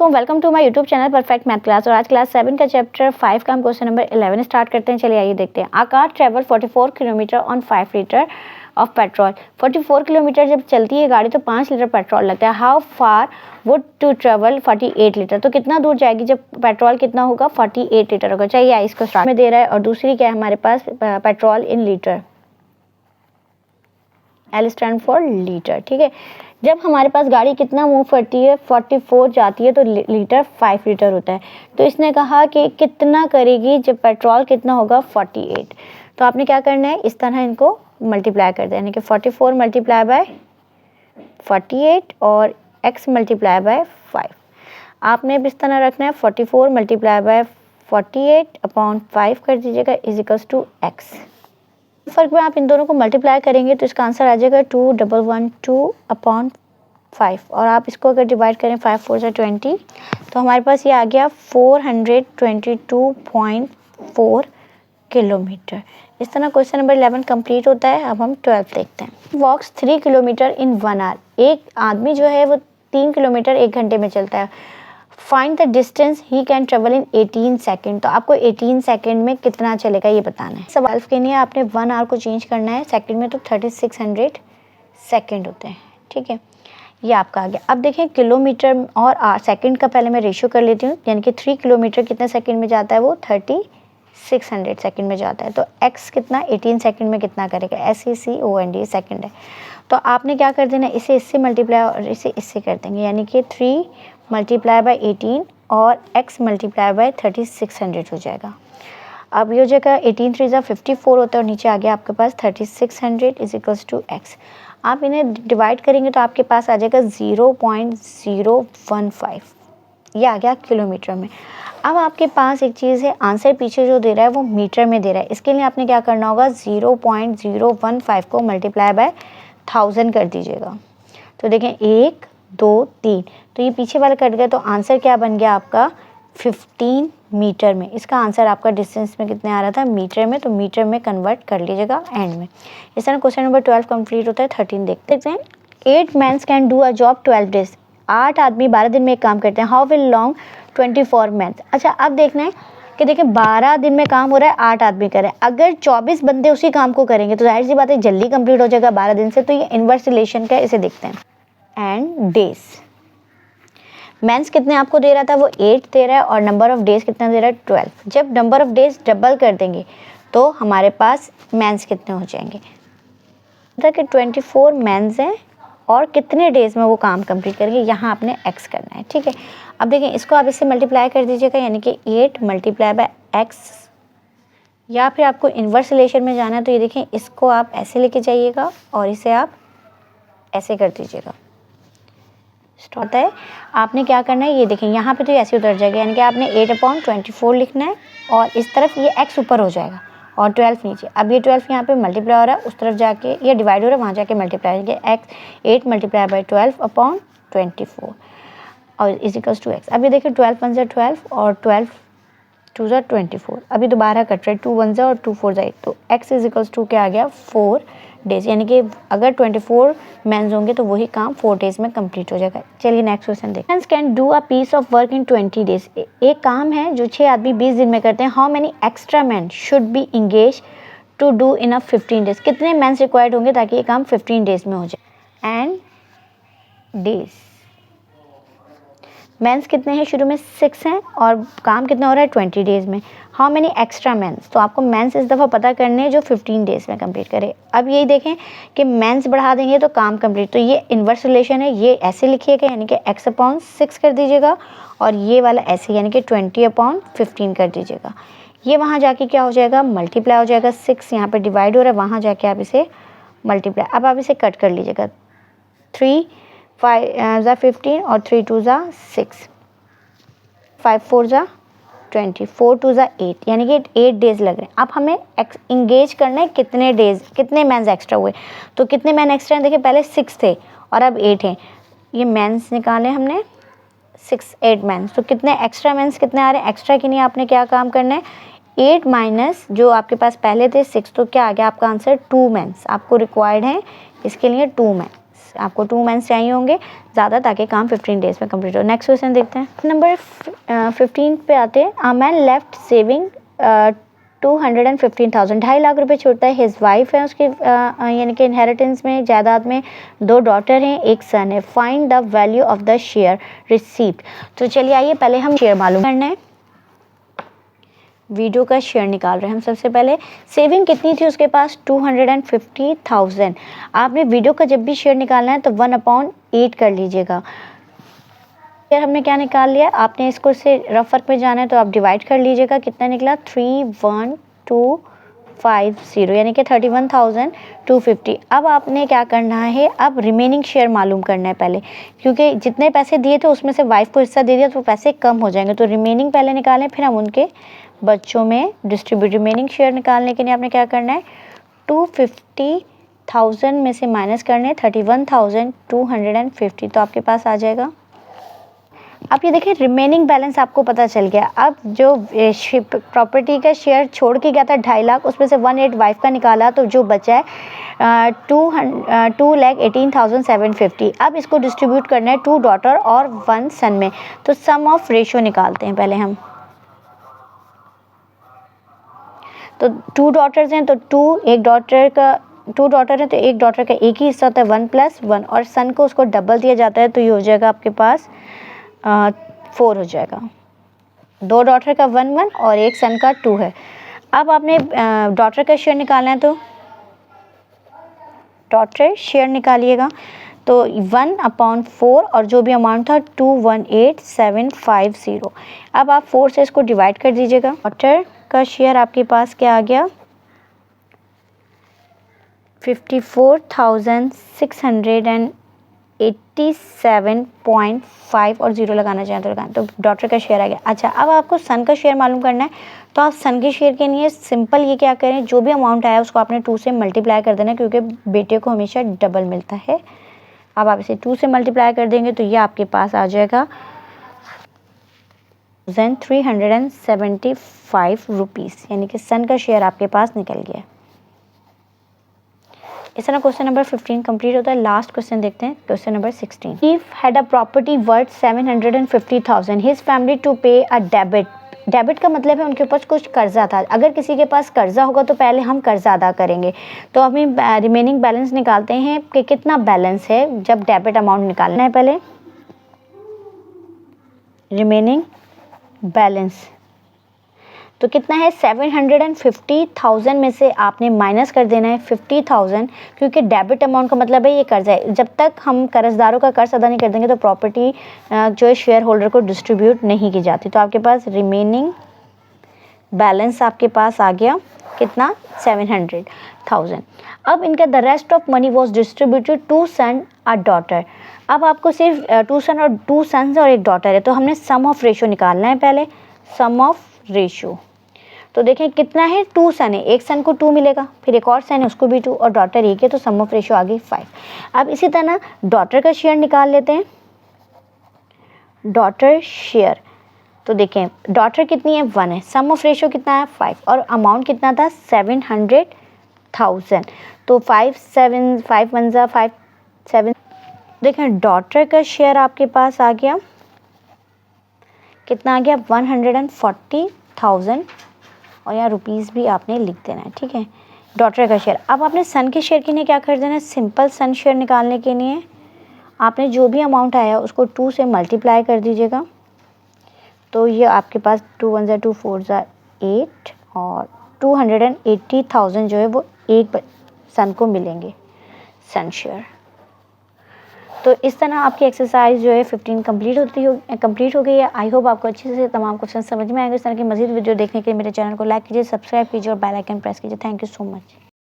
वालेकुम, welcome to my YouTube channel perfect math class. और आज क्लास 7 का चैप्टर 5 का हम क्वेश्चन नंबर 11 स्टार्ट करते हैं। चलिए आइए देखते हैं। A car travel 44 kilometre on 5 litre of petrol. 44 kilometre जब चलती है गाड़ी तो 5 लीटर पेट्रोल लगता है। How far would to travel 48 litre, तो कितना दूर जाएगी जब पेट्रोल कितना होगा 48 लीटर होगा। चाहिए इसको स्टार्ट में दे रहा है। और दूसरी क्या है हमारे पास, petrol in litre, L stand for litre. ठीक है, जब हमारे पास गाड़ी कितना मूव करती है 44 जाती है तो लीटर 5 लीटर होता है। तो इसने कहा कि कितना करेगी जब पेट्रोल कितना होगा 48। तो आपने क्या करना है, इस तरह इनको मल्टीप्लाई कर दें, यानी कि 44 मल्टीप्लाई बाय 48 और x मल्टीप्लाई बाय 5। आपने इस तरह रखना है 44 मल्टीप्लाई बाय 48 अपॉन 5 कर दीजिएगा इज इक्वल्स टू x। फर्क में आप इन दोनों को मल्टीप्लाई करेंगे तो इसका आंसर आ जाएगा 2112 अपॉन 5। और आप इसको अगर डिवाइड करें 5 4 से 20 तो हमारे पास ये आ गया 422.4 किलोमीटर। इस तरह क्वेश्चन नंबर 11 कंप्लीट होता है। अब हम 12 देखते हैं। वॉक्स 3 किलोमीटर इन 1 आवर, एक आदमी जो है वो 3 किलोमीटर 1 घंटे में चलता है। Find the distance he can travel in 18 second, तो आपको 18 सेकेंड में कितना चलेगा ये बताना है। सवाल के लिए आपने 1 आवर को चेंज करना है सेकेंड में, तो 3600 सेकेंड होते हैं। ठीक है, ये आपका आ गया। अब देखें किलोमीटर और सेकंड का पहले मैं रेशियो कर लेती हूँ, यानी कि 3 किलोमीटर कितने सेकंड में जाता है, वो 3600 सेकंड में जाता है। तो x कितना 18 सेकंड में कितना करेगा, SECOND सेकंड है। तो आपने क्या कर देना, इसे इससे मल्टीप्लाई और इसे इससे कर देंगे, यानी कि 3 मल्टीप्लाई बाय 18 और x मल्टीप्लाई बाय 3600 हो जाएगा। अब ये हो जाएगा 18 3 54 होता है और नीचे आ गया आपके पास 3600 इज इक्वल्स टू x। आप इन्हें डिवाइड करेंगे तो आपके पास आ जाएगा 0.015, ये आ गया किलोमीटर में। अब आपके पास एक चीज़ है, आंसर पीछे जो दे रहा है वो मीटर में दे रहा है। इसके लिए आपने क्या करना होगा, 0.015 को मल्टीप्लाई बाय 1000 कर दीजिएगा। तो देखें 1 2 3, तो ये पीछे वाला कट गया, तो आंसर क्या बन गया आपका 15 मीटर में। इसका आंसर आपका डिस्टेंस में कितने आ रहा था, मीटर में, तो मीटर में कन्वर्ट कर लीजिएगा एंड में। इस तरह क्वेश्चन नंबर 12 कंप्लीट होता है। 13 देखते हैं। 8 mans can do a job 12 days, 8 आदमी 12 दिन में एक काम करते हैं। How will long 24 mans. अच्छा, अब देखना है कि देखिए 12 दिन में काम हो रहा है, 8 आदमी कर रहे हैं। अगर 24 बंदे उसी काम को करेंगे तो जाहिर सी बात है जल्दी कंप्लीट हो जाएगा 12 दिन से। तो ये इनवर्स रिलेशन का, इसे देखते हैं। एंड डेज, मैंस कितने आपको दे रहा था, वो 8 दे रहा है, और नंबर ऑफ डेज कितना दे रहा है 12। जब नंबर ऑफ डेज डबल कर देंगे तो हमारे पास मैंस कितने हो जाएंगे, मतलब कि 24 मैंस हैं और कितने डेज में वो काम कंप्लीट करेंगे, यहाँ आपने x करना है। ठीक है, अब देखें इसको आप इससे मल्टीप्लाई कर दीजिएगा, यानी कि 8 मल्टीप्लाई बाय x, या फिर आपको इन्वर्स रिलेशन में जाना है तो ये देखें इसको आप ऐसे लेके जाइएगा और इसे आप ऐसे कर दीजिएगा। होता है आपने क्या करना है, ये देखें यहाँ पे तो ऐसे उतर जाएगा, यानी कि आपने 8/24 लिखना है और इस तरफ ये x ऊपर हो जाएगा और 12 नीचे। अब ये 12 यहाँ पे मल्टीप्लाई हो रहा है, उस तरफ जाके ये डिवाइड हो रहा है, वहाँ जाके मल्टीप्लाई हो जाएगा। x 8 मल्टीप्लाई बाय 12/24 और इज इक्वल्स टू x। अब ये देखिए 12 1 से 12 और 12 2 से 24, अभी दोबारा कट रहा है, 2 1 से और 2 4 से 8, तो x इज इक्वल्स टू क्या आ गया 4 डेज, यानी कि अगर 24 मैंस होंगे तो वही काम 4 डेज में कंप्लीट हो जाएगा। चलिए नेक्स्ट क्वेश्चन देखते हैं। Mans can do a piece of work in 20 days, एक काम है जो 6 आदमी 20 दिन में करते हैं। How many extra man should be engage to do in a 15 days, कितने मैंस रिक्वायर्ड होंगे ताकि ये काम 15 डेज में हो जाए। एंड डेज, मैंस कितने हैं, शुरू में 6 हैं और काम कितना हो रहा है 20 डेज में। हाउ मेनी एक्स्ट्रा मैंस, तो आपको मैंस इस दफ़ा पता करने हैं जो 15 डेज में कंप्लीट करे। अब यही देखें कि मैंस बढ़ा देंगे तो काम कंप्लीट, तो ये इन्वर्स रिलेशन है, ये ऐसे लिखिएगा, यानी कि x/6 कर दीजिएगा और ये वाला ऐसे, यानी कि 20/15 कर दीजिएगा। ये वहाँ जाके क्या हो जाएगा, मल्टीप्लाई हो जाएगा। 6 यहाँ पर डिवाइड हो रहा है, वहाँ जाके आप इसे मल्टीप्लाई, अब आप इसे कट कर लीजिएगा। 3 5 ज़ा 15 और 3 2 ज़ा 6, 5 4 ज़ा 20, 4 2 ज़ा 8, यानी कि 8 डेज लग रहे हैं। अब हमें इंगेज करना है कितने डेज, कितने मैंस एक्स्ट्रा हुए। तो कितने मैन एक्स्ट्रा हैं, देखिए पहले 6 थे और अब 8 हैं, ये मैंस निकाले हमने 6 8 मैंस, तो कितने एक्स्ट्रा मैंस कितने आ रहे हैं। एक्स्ट्रा के लिए आपने क्या काम करना है, 8 माइनस जो आपके पास पहले थे 6, तो क्या आ गया आपका आंसर 2 मैंस आपको रिक्वायर्ड है, इसके लिए 2 मैंस। मंथ्स, आपको 2 मंथ्स चाहिए होंगे ज़्यादा ताकि काम 15 डेज़ में कंप्लीट हो। नेक्स्ट क्वेश्चन देखते हैं। नंबर 15 पे आते हैं। A man left saving 215,000, 2.5 lakh रुपए छोड़ता है। हिज वाइफ है उसके यानी कि इनहेरिटेंस में, जायदाद में 2 डॉटर हैं, 1 सन है। Find the value of the share received. तो चलिए आइए पहले हम शेयर मालूम करना है। वीडियो का शेयर निकाल रहे हैं हम। सबसे पहले सेविंग कितनी थी उसके पास, 250,000। आपने वीडियो का जब भी शेयर निकालना है तो 1/8 कर लीजिएगा। फिर हमने क्या निकाल लिया, आपने इसको से रफ वर्क में जाना है तो आप डिवाइड कर लीजिएगा। कितना निकला, 31250 यानी कि 31,250। अब आपने क्या करना है, अब रिमेनिंग शेयर मालूम करना है पहले, क्योंकि जितने पैसे दिए थे उसमें से वाइफ को हिस्सा दे दिया तो पैसे कम हो जाएंगे। तो रिमेनिंग पहले निकालें, फिर हम उनके बच्चों में डिस्ट्रीब्यूट। रिमेनिंग शेयर निकालने के लिए आपने क्या करना है, 250,000 में से माइनस करने 31,250, तो आपके पास आ जाएगा। अब ये देखिए रिमेनिंग बैलेंस आपको पता चल गया। अब जो प्रॉपर्टी का शेयर छोड़ के गया था 2.5 लाख, उसमें से 1/8 वाइफ का निकाला तो जो बचा है 2,18,750। अब इसको डिस्ट्रीब्यूट करना है 2 डॉटर और 1 सन में। तो सम ऑफ रेशो निकालते हैं पहले हम। तो 2 डॉटर्स हैं तो 2 डॉटर है तो एक डॉटर का एक ही हिस्सा होता है 1+1, और सन को उसको डबल दिया जाता है तो ये हो जाएगा आपके पास 4 हो जाएगा। 2 डॉटर का 1 और एक सन का 2 है। अब आपने डॉटर का शेयर निकालना है तो डॉटर शेयर निकालिएगा। तो 1/4 और जो भी अमाउंट था 218,750। अब आप 4 से इसको डिवाइड कर दीजिएगा। डॉटर का शेयर आपके पास क्या आ गया, 54,687.5 और 0 लगाना चाहें तो लगाना। तो डॉटर का शेयर आ गया। अच्छा, अब आपको सन का शेयर मालूम करना है तो आप सन के शेयर के लिए सिंपल ये क्या करें, जो भी अमाउंट आया उसको आपने 2 से मल्टीप्लाई कर देना, क्योंकि बेटे को हमेशा डबल मिलता है। अब आप इसे 2 से मल्टीप्लाई कर देंगे तो ये आपके पास आ जाएगा 375 रुपीज़, यानी कि सन का शेयर आपके पास निकल गया। इस तरह क्वेश्चन नंबर 15 कंप्लीट होता है। लास्ट क्वेश्चन देखते हैं, question number 16। If had a property worth 750,000, his family to pay a debit। Debit का मतलब है उनके ऊपर कुछ कर्जा था। अगर किसी के पास कर्जा होगा तो पहले हम कर्जा अदा करेंगे। तो हमें रिमेनिंग बैलेंस निकालते हैं कि कितना बैलेंस है, जब डेबिट अमाउंट निकालना है पहले रिमेनिंग बैलेंस। तो कितना है, 750,000 में से आपने माइनस कर देना है 50,000, क्योंकि डेबिट अमाउंट का मतलब है ये कर्जा है। जब तक हम कर्जदारों का कर्ज अदा नहीं कर देंगे तो प्रॉपर्टी जो है शेयर होल्डर को डिस्ट्रीब्यूट नहीं की जाती। तो आपके पास रिमेनिंग बैलेंस आपके पास आ गया कितना, 700,000। अब इनका the rest of money was distributed 2 son a daughter. अब आपको सिर्फ 2 सन और 2 सन्स और 1 डॉटर है, तो हमने सम ऑफ रेशो निकालना है पहले। सम ऑफ रेशो तो देखें कितना है, 2 सन है, एक सन को 2 मिलेगा, फिर एक और सन है उसको भी 2, और डॉटर 1 है, तो सम ऑफ रेशो आ गई 5। अब इसी तरह डॉटर का शेयर निकाल लेते हैं। डॉटर शेयर तो देखें डॉटर कितनी है, 1 है, सम ऑफ रेशो कितना है 5, और अमाउंट कितना था 700,000। तो 5 1 ज़ा 5 7। देखें डॉटर का शेयर आपके पास आ गया कितना, आ गया 140,000, और यहाँ रुपीज़ भी आपने लिख देना है, ठीक है, डॉटर का शेयर। अब आपने सन के शेयर के लिए क्या कर देना है, सिंपल सन शेयर निकालने के लिए आपने जो भी अमाउंट आया उसको 2 से मल्टीप्लाई कर दीजिएगा। तो ये आपके पास 2 1 ज़ा 2 4 ज़ा 8 और 280,000 जो है वो एक सन को मिलेंगे, सन शेयर। तो इस तरह आपकी एक्सरसाइज जो है 15 कंप्लीट हो गई है। आई होप आपको अच्छे से तमाम क्वेश्चन समझ में आएंगे। इस तरह की मजीद वीडियो देखने के लिए मेरे चैनल को लाइक कीजिए, सब्सक्राइब कीजिए और बेल आइकन प्रेस कीजिए। Thank you so much.